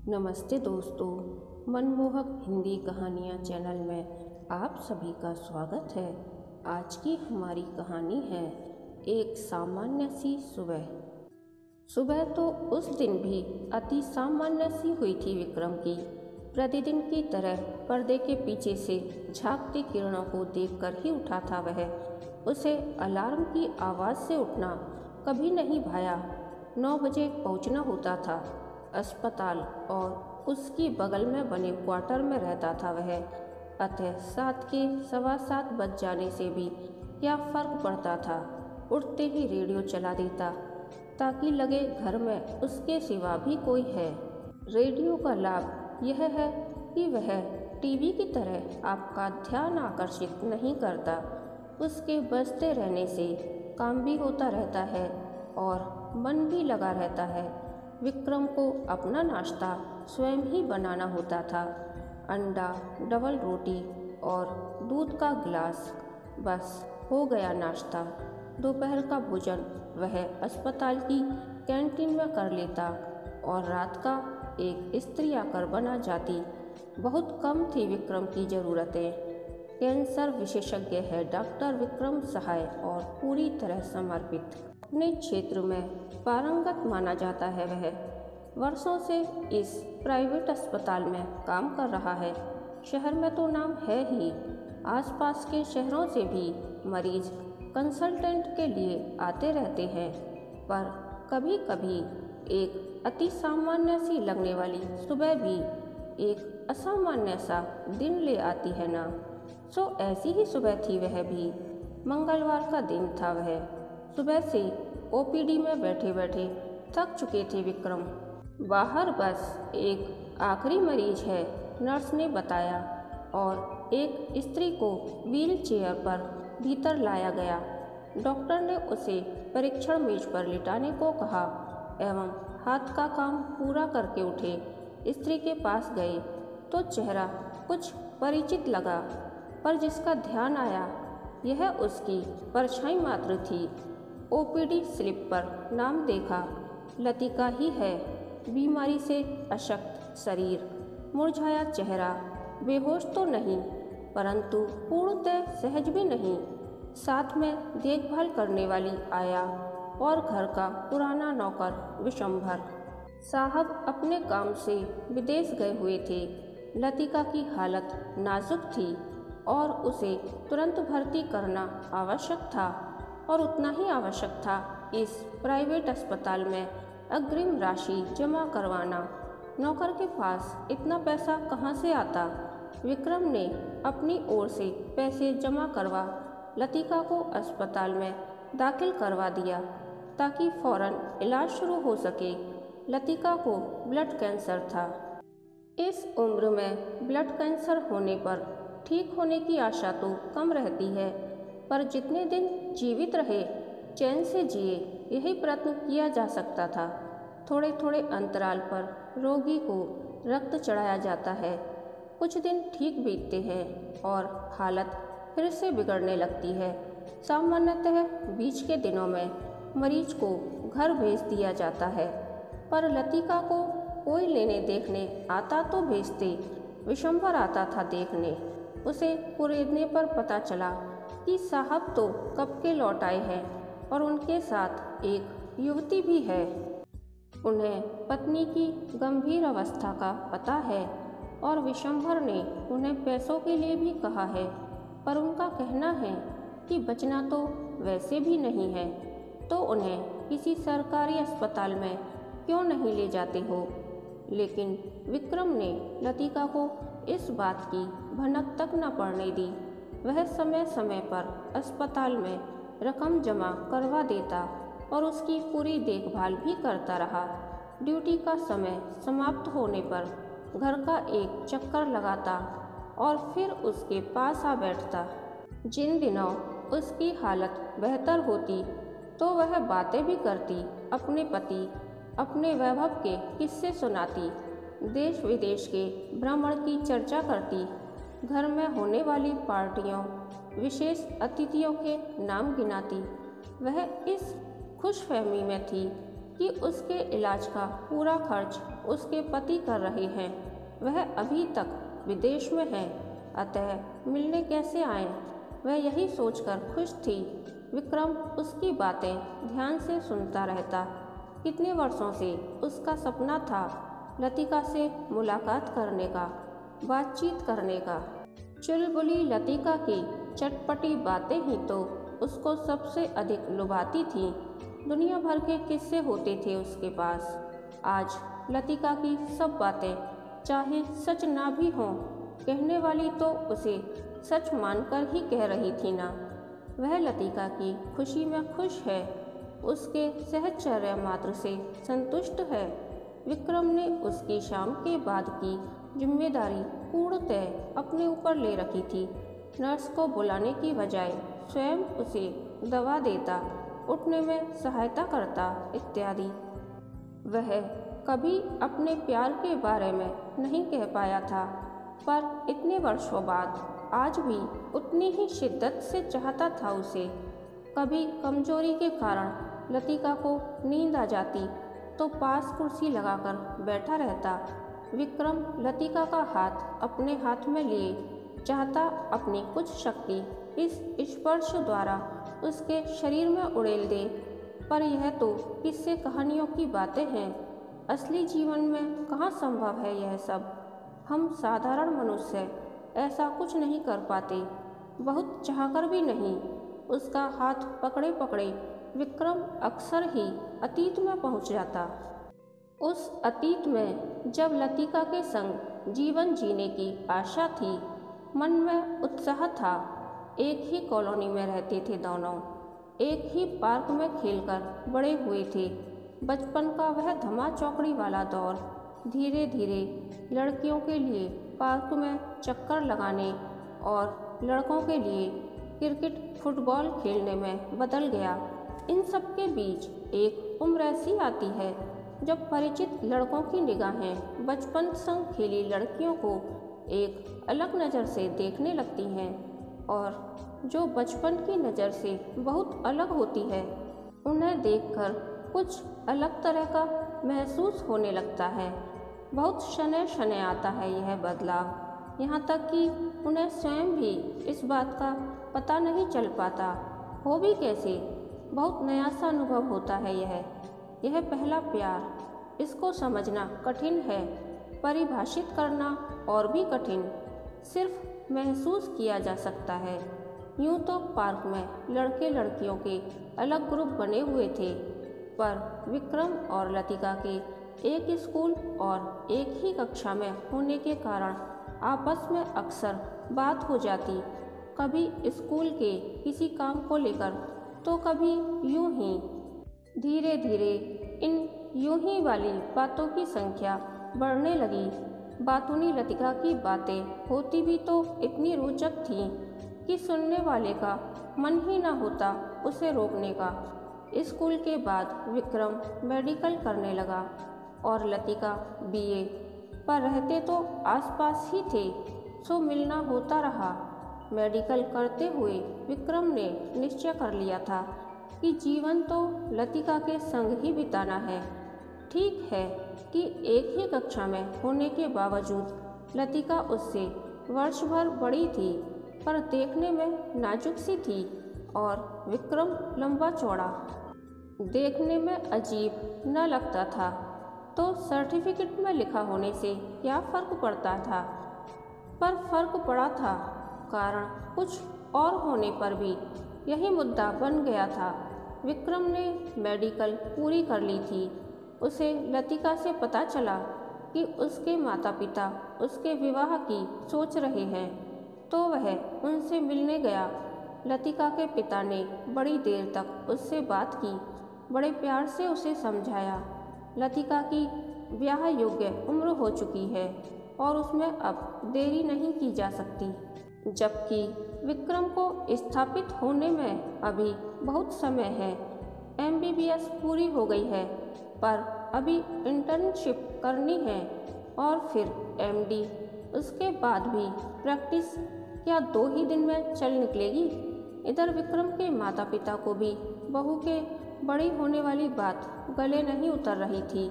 नमस्ते दोस्तों, मनमोहक हिंदी कहानियाँ चैनल में आप सभी का स्वागत है। आज की हमारी कहानी है एक सामान्य सी सुबह। सुबह तो उस दिन भी अति सामान्य सी हुई थी विक्रम की। प्रतिदिन की तरह पर्दे के पीछे से झांकती किरणों को देखकर ही उठा था वह। उसे अलार्म की आवाज़ से उठना कभी नहीं भाया। 9 बजे पहुंचना होता था अस्पताल और उसकी बगल में बने क्वार्टर में रहता था वह। अतः 7 के 7:15 बज जाने से भी क्या फर्क पड़ता था। उठते ही रेडियो चला देता ताकि लगे घर में उसके सिवा भी कोई है। रेडियो का लाभ यह है कि वह टीवी की तरह आपका ध्यान आकर्षित नहीं करता। उसके बजते रहने से काम भी होता रहता है और मन भी लगा रहता है। विक्रम को अपना नाश्ता स्वयं ही बनाना होता था। अंडा, डबल रोटी और दूध का गिलास, बस हो गया नाश्ता। दोपहर का भोजन वह अस्पताल की कैंटीन में कर लेता और रात का एक स्त्री आकर बना जाती। बहुत कम थी विक्रम की ज़रूरतें। कैंसर विशेषज्ञ है डॉक्टर विक्रम सहाय और पूरी तरह समर्पित। अपने क्षेत्र में पारंगत माना जाता है वह। वर्षों से इस प्राइवेट अस्पताल में काम कर रहा है। शहर में तो नाम है ही, आसपास के शहरों से भी मरीज कंसल्टेंट के लिए आते रहते हैं। पर कभी कभी एक अति सामान्य सी लगने वाली सुबह भी एक असामान्य सा दिन ले आती है ना। सो ऐसी ही सुबह थी वह भी। मंगलवार का दिन था वह। सुबह से ओपीडी में बैठे बैठे थक चुके थे विक्रम। बाहर बस एक आखिरी मरीज है, नर्स ने बताया, और एक स्त्री को व्हील चेयर पर भीतर लाया गया। डॉक्टर ने उसे परीक्षण मेज पर लिटाने को कहा एवं हाथ का काम पूरा करके उठे। स्त्री के पास गए तो चेहरा कुछ परिचित लगा, पर जिसका ध्यान आया यह उसकी परछाई मात्र थी। ओपीडी स्लिप पर नाम देखा, लतिका ही है। बीमारी से अशक्त शरीर, मुरझाया चेहरा, बेहोश तो नहीं परंतु पूर्णतः सहज भी नहीं। साथ में देखभाल करने वाली आया और घर का पुराना नौकर विशंभर साहब अपने काम से विदेश गए हुए थे। लतिका की हालत नाजुक थी और उसे तुरंत भर्ती करना आवश्यक था, और उतना ही आवश्यक था इस प्राइवेट अस्पताल में अग्रिम राशि जमा करवाना। नौकर के पास इतना पैसा कहाँ से आता। विक्रम ने अपनी ओर से पैसे जमा करवा लतिका को अस्पताल में दाखिल करवा दिया ताकि फौरन इलाज शुरू हो सके। लतिका को ब्लड कैंसर था। इस उम्र में ब्लड कैंसर होने पर ठीक होने की आशा तो कम रहती है, पर जितने दिन जीवित रहे चैन से जिए, यही प्रयत्न किया जा सकता था। थोड़े थोड़े अंतराल पर रोगी को रक्त चढ़ाया जाता है। कुछ दिन ठीक बीतते हैं और हालत फिर से बिगड़ने लगती है। सामान्यतः बीच के दिनों में मरीज को घर भेज दिया जाता है, पर लतिका को कोई लेने देखने आता तो भेजते, विशंभर आता था देखने। उसे कुरेदने पर पता चला कि साहब तो कब के लौट आए हैं और उनके साथ एक युवती भी है। उन्हें पत्नी की गंभीर अवस्था का पता है और विशंभर ने उन्हें पैसों के लिए भी कहा है, पर उनका कहना है कि बचना तो वैसे भी नहीं है, तो उन्हें किसी सरकारी अस्पताल में क्यों नहीं ले जाते हो। लेकिन विक्रम ने लतिका को इस बात की भनक तक न पड़ने दी। वह समय समय पर अस्पताल में रकम जमा करवा देता और उसकी पूरी देखभाल भी करता रहा। ड्यूटी का समय समाप्त होने पर घर का एक चक्कर लगाता और फिर उसके पास आ बैठता। जिन दिनों उसकी हालत बेहतर होती तो वह बातें भी करती, अपने पति, अपने वैभव के किस्से सुनाती, देश विदेश के भ्रमण की चर्चा करती, घर में होने वाली पार्टियों, विशेष अतिथियों के नाम गिनाती। वह इस खुशफहमी में थी कि उसके इलाज का पूरा खर्च उसके पति कर रहे हैं। वह अभी तक विदेश में है, अतः मिलने कैसे आए, वह यही सोचकर खुश थी। विक्रम उसकी बातें ध्यान से सुनता रहता। कितने वर्षों से उसका सपना था लतिका से मुलाकात करने का, बातचीत करने का। चुलबुली लतिका की चटपटी बातें ही तो उसको सबसे अधिक लुभाती थीं। दुनिया भर के किस्से होते थे उसके पास। आज लतिका की सब बातें चाहे सच ना भी हों, कहने वाली तो उसे सच मानकर ही कह रही थी ना। वह लतिका की खुशी में खुश है, उसके सहचर्य मात्र से संतुष्ट है। विक्रम ने उसकी शाम के बाद की जिम्मेदारी पूर्णतः अपने ऊपर ले रखी थी। नर्स को बुलाने की बजाय स्वयं उसे दवा देता, उठने में सहायता करता इत्यादि। वह कभी अपने प्यार के बारे में नहीं कह पाया था, पर इतने वर्षों बाद आज भी उतनी ही शिद्दत से चाहता था उसे। कभी कमजोरी के कारण लतिका को नींद आ जाती तो पास कुर्सी लगाकर बैठा रहता। विक्रम लतिका का हाथ अपने हाथ में लिए चाहता अपनी कुछ शक्ति इस स्पर्श द्वारा उसके शरीर में उड़ेल दे, पर यह तो किस्से कहानियों की बातें हैं। असली जीवन में कहाँ संभव है यह सब। हम साधारण मनुष्य ऐसा कुछ नहीं कर पाते, बहुत चाहकर भी नहीं। उसका हाथ पकड़े पकड़े विक्रम अक्सर ही अतीत में पहुंच जाता। उस अतीत में जब लतिका के संग जीवन जीने की आशा थी, मन में उत्साह था। एक ही कॉलोनी में रहते थे दोनों, एक ही पार्क में खेलकर बड़े हुए थे। बचपन का वह धमा चौकड़ी वाला दौर धीरे धीरे लड़कियों के लिए पार्क में चक्कर लगाने और लड़कों के लिए क्रिकेट फुटबॉल खेलने में बदल गया। इन सब के बीच एक उम्र ऐसी आती है जब परिचित लड़कों की निगाहें बचपन संग खेली लड़कियों को एक अलग नज़र से देखने लगती हैं, और जो बचपन की नज़र से बहुत अलग होती है, उन्हें देखकर कुछ अलग तरह का महसूस होने लगता है। बहुत शनै शनै आता है यह बदलाव, यहाँ तक कि उन्हें स्वयं भी इस बात का पता नहीं चल पाता। हो भी कैसे, बहुत नया सा अनुभव होता है यह पहला प्यार। इसको समझना कठिन है, परिभाषित करना और भी कठिन, सिर्फ महसूस किया जा सकता है। यूँ तो पार्क में लड़के लड़कियों के अलग ग्रुप बने हुए थे, पर विक्रम और लतिका के एक स्कूल और एक ही कक्षा में होने के कारण आपस में अक्सर बात हो जाती। कभी स्कूल के किसी काम को लेकर, तो कभी यूं ही। धीरे धीरे इन यूं ही वाली बातों की संख्या बढ़ने लगी। बातूनी लतिका की बातें होती भी तो इतनी रोचक थीं कि सुनने वाले का मन ही ना होता उसे रोकने का। स्कूल के बाद विक्रम मेडिकल करने लगा और लतिका बीए, पर रहते तो आसपास ही थे, सो मिलना होता रहा। मेडिकल करते हुए विक्रम ने निश्चय कर लिया था कि जीवन तो लतिका के संग ही बिताना है। ठीक है कि एक ही कक्षा में होने के बावजूद लतिका उससे वर्ष भर बड़ी थी, पर देखने में नाजुक सी थी और विक्रम लंबा चौड़ा। देखने में अजीब न लगता था तो सर्टिफिकेट में लिखा होने से क्या फ़र्क पड़ता था, पर फर्क पड़ा था। कारण कुछ और होने पर भी यही मुद्दा बन गया था। विक्रम ने मेडिकल पूरी कर ली थी। उसे लतिका से पता चला कि उसके माता पिता उसके विवाह की सोच रहे हैं, तो वह उनसे मिलने गया। लतिका के पिता ने बड़ी देर तक उससे बात की, बड़े प्यार से उसे समझाया। लतिका की ब्याह योग्य उम्र हो चुकी है और उसमें अब देरी नहीं की जा सकती, जबकि विक्रम को स्थापित होने में अभी बहुत समय है। MBBS पूरी हो गई है, पर अभी इंटर्नशिप करनी है और फिर MD। उसके बाद भी प्रैक्टिस क्या 2 ही दिन में चल निकलेगी। इधर विक्रम के माता पिता को भी बहू के बड़ी होने वाली बात गले नहीं उतर रही थी।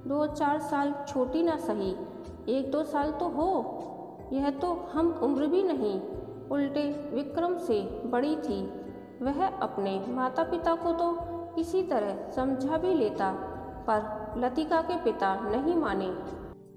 2-4 साल छोटी ना सही, 1-2 साल तो हो, यह तो हम उम्र भी नहीं, उल्टे विक्रम से बड़ी थी। वह अपने माता पिता को तो किसी तरह समझा भी लेता, पर लतिका के पिता नहीं माने।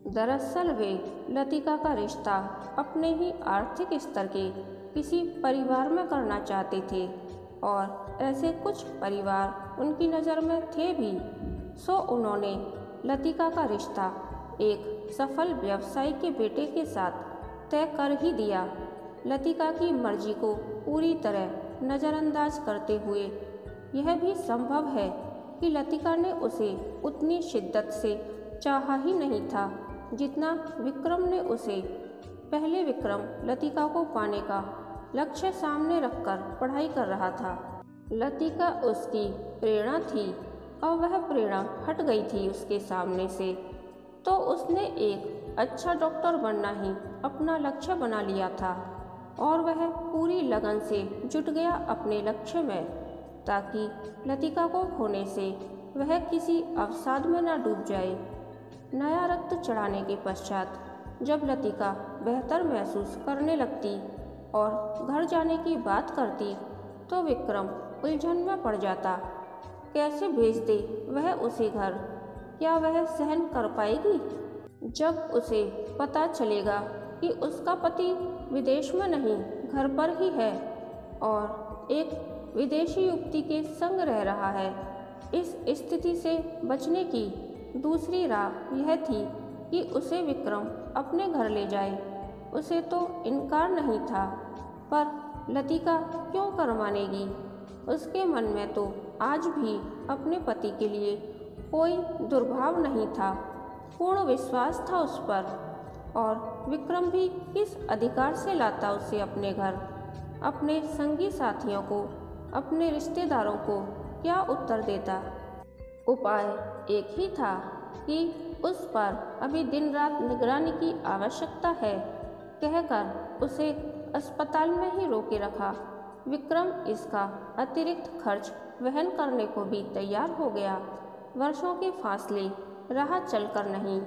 दरअसल वे लतिका का रिश्ता अपने ही आर्थिक स्तर के किसी परिवार में करना चाहते थे, और ऐसे कुछ परिवार उनकी नज़र में थे भी। सो उन्होंने लतिका का रिश्ता एक सफल व्यवसायी के बेटे के साथ तय कर ही दिया। लतिका की मर्जी को पूरी तरह नज़रअंदाज करते हुए यह भी संभव है कि लतिका ने उसे उतनी शिद्दत से चाहा ही नहीं था जितना विक्रम ने उसे। पहले विक्रम लतिका को पाने का लक्ष्य सामने रखकर पढ़ाई कर रहा था। लतिका उसकी प्रेरणा थी और वह प्रेरणा हट गई थी उसके सामने से, तो उसने एक अच्छा डॉक्टर बनना ही अपना लक्ष्य बना लिया था और वह पूरी लगन से जुट गया अपने लक्ष्य में, ताकि लतिका को खोने से वह किसी अवसाद में न डूब जाए। नया रक्त चढ़ाने के पश्चात जब लतिका बेहतर महसूस करने लगती और घर जाने की बात करती, तो विक्रम उलझन में पड़ जाता। कैसे भेज दे वह उसे घर? क्या वह सहन कर पाएगी? जब उसे पता चलेगा कि उसका पति विदेश में नहीं घर पर ही है और एक विदेशी युवती के संग रह रहा है। इस स्थिति से बचने की दूसरी राह यह थी कि उसे विक्रम अपने घर ले जाए। उसे तो इनकार नहीं था, पर लतिका क्यों कर मानेगी? उसके मन में तो आज भी अपने पति के लिए कोई दुर्भाव नहीं था, पूर्ण विश्वास था उस पर। और विक्रम भी किस अधिकार से लाता उसे अपने घर? अपने संगी साथियों को, अपने रिश्तेदारों को क्या उत्तर देता? उपाय एक ही था कि उस पर अभी दिन रात निगरानी की आवश्यकता है कहकर उसे अस्पताल में ही रोके रखा। विक्रम इसका अतिरिक्त खर्च वहन करने को भी तैयार हो गया। वर्षों के फासले राह चलकर नहीं,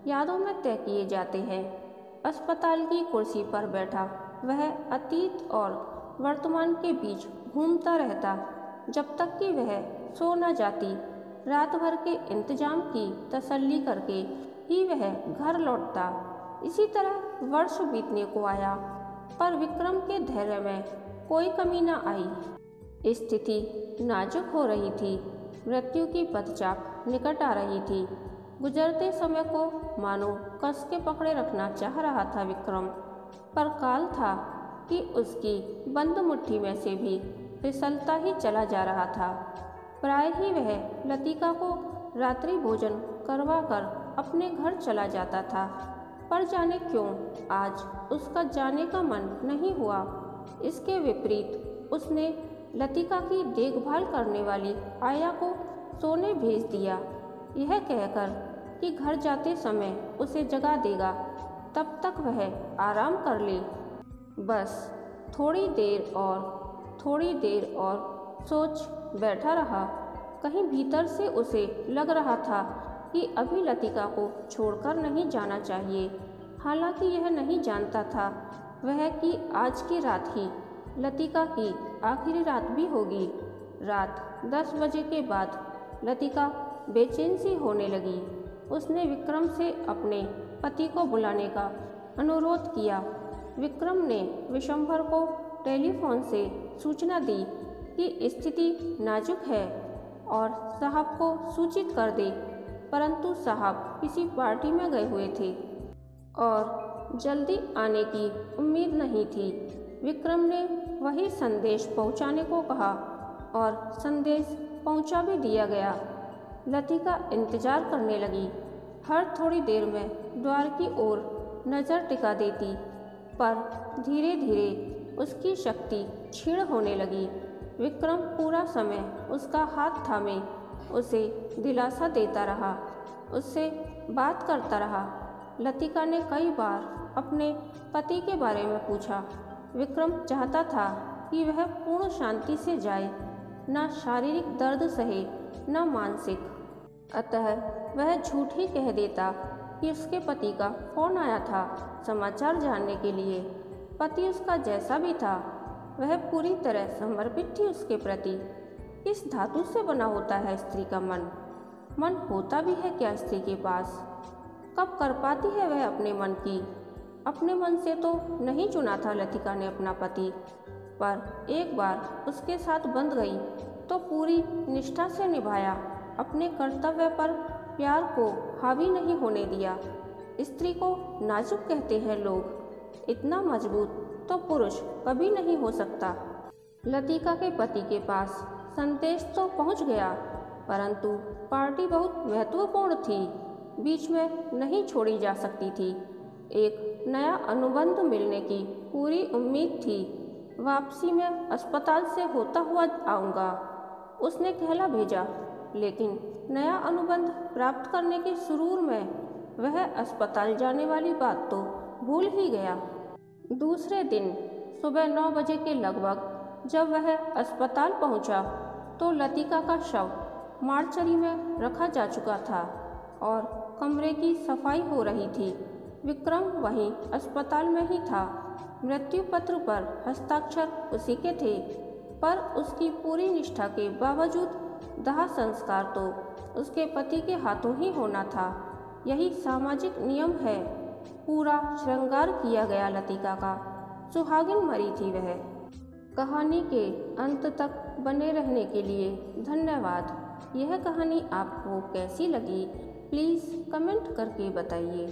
यादों में तय किए जाते हैं। अस्पताल की कुर्सी पर बैठा वह अतीत और वर्तमान के बीच घूमता रहता, जब तक कि वह सो न जाती। रात भर के इंतजाम की तसल्ली करके ही वह घर लौटता। इसी तरह वर्ष बीतने को आया, पर विक्रम के धैर्य में कोई कमी न आई। स्थिति नाजुक हो रही थी, मृत्यु की पदचाप निकट आ रही थी। गुजरते समय को मानो कस के पकड़े रखना चाह रहा था विक्रम, पर काल था कि उसकी बंद मुट्ठी में से भी फिसलता ही चला जा रहा था। प्राय ही वह लतिका को रात्रि भोजन करवा कर अपने घर चला जाता था, पर जाने क्यों आज उसका जाने का मन नहीं हुआ। इसके विपरीत उसने लतिका की देखभाल करने वाली आया को सोने भेज दिया, यह कहकर कि घर जाते समय उसे जगा देगा, तब तक वह आराम कर ले। बस थोड़ी देर और सोच बैठा रहा। कहीं भीतर से उसे लग रहा था कि अभी लतिका को छोड़कर नहीं जाना चाहिए। हालांकि यह नहीं जानता था वह कि आज की रात ही लतिका की आखिरी रात भी होगी। रात 10 बजे के बाद लतिका बेचैन सी होने लगी। उसने विक्रम से अपने पति को बुलाने का अनुरोध किया। विक्रम ने विशंभर को टेलीफोन से सूचना दी कि स्थिति नाजुक है और साहब को सूचित कर दे, परंतु साहब किसी पार्टी में गए हुए थे और जल्दी आने की उम्मीद नहीं थी। विक्रम ने वही संदेश पहुंचाने को कहा और संदेश पहुंचा भी दिया गया। लतिका इंतजार करने लगी। हर थोड़ी देर में द्वार की ओर नज़र टिका देती, पर धीरे धीरे उसकी शक्ति क्षीण होने लगी। विक्रम पूरा समय उसका हाथ थामे उसे दिलासा देता रहा, उससे बात करता रहा। लतिका ने कई बार अपने पति के बारे में पूछा। विक्रम चाहता था कि वह पूर्ण शांति से जाए, न शारीरिक दर्द सहे न मानसिक। अतः वह झूठ ही कह देता कि उसके पति का फोन आया था समाचार जानने के लिए। पति उसका जैसा भी था, वह पूरी तरह समर्पित थी उसके प्रति। किस धातु से बना होता है स्त्री का मन? मन होता भी है क्या स्त्री के पास? कब कर पाती है वह अपने मन की? अपने मन से तो नहीं चुना था लतिका ने अपना पति, पर एक बार उसके साथ बंध गई तो पूरी निष्ठा से निभाया। अपने कर्तव्य पर प्यार को हावी नहीं होने दिया। स्त्री को नाजुक कहते हैं लोग, इतना मजबूत तो पुरुष कभी नहीं हो सकता। लतिका के पति के पास संदेश तो पहुंच गया, परंतु पार्टी बहुत महत्वपूर्ण थी, बीच में नहीं छोड़ी जा सकती थी। एक नया अनुबंध मिलने की पूरी उम्मीद थी। वापसी में अस्पताल से होता हुआ आऊँगा, उसने कहला भेजा। लेकिन नया अनुबंध प्राप्त करने के सुरूर में वह अस्पताल जाने वाली बात तो भूल ही गया। दूसरे दिन सुबह 9 बजे के लगभग जब वह अस्पताल पहुंचा तो लतिका का शव मार्चरी में रखा जा चुका था और कमरे की सफाई हो रही थी। विक्रम वहीं अस्पताल में ही था। मृत्यु पत्र पर हस्ताक्षर उसी के थे, पर उसकी पूरी निष्ठा के बावजूद दाह संस्कार तो उसके पति के हाथों ही होना था। यही सामाजिक नियम है। पूरा श्रृंगार किया गया लतिका का। सुहागिन मरी थी वह। कहानी के अंत तक बने रहने के लिए धन्यवाद। यह कहानी आपको कैसी लगी प्लीज़ कमेंट करके बताइए।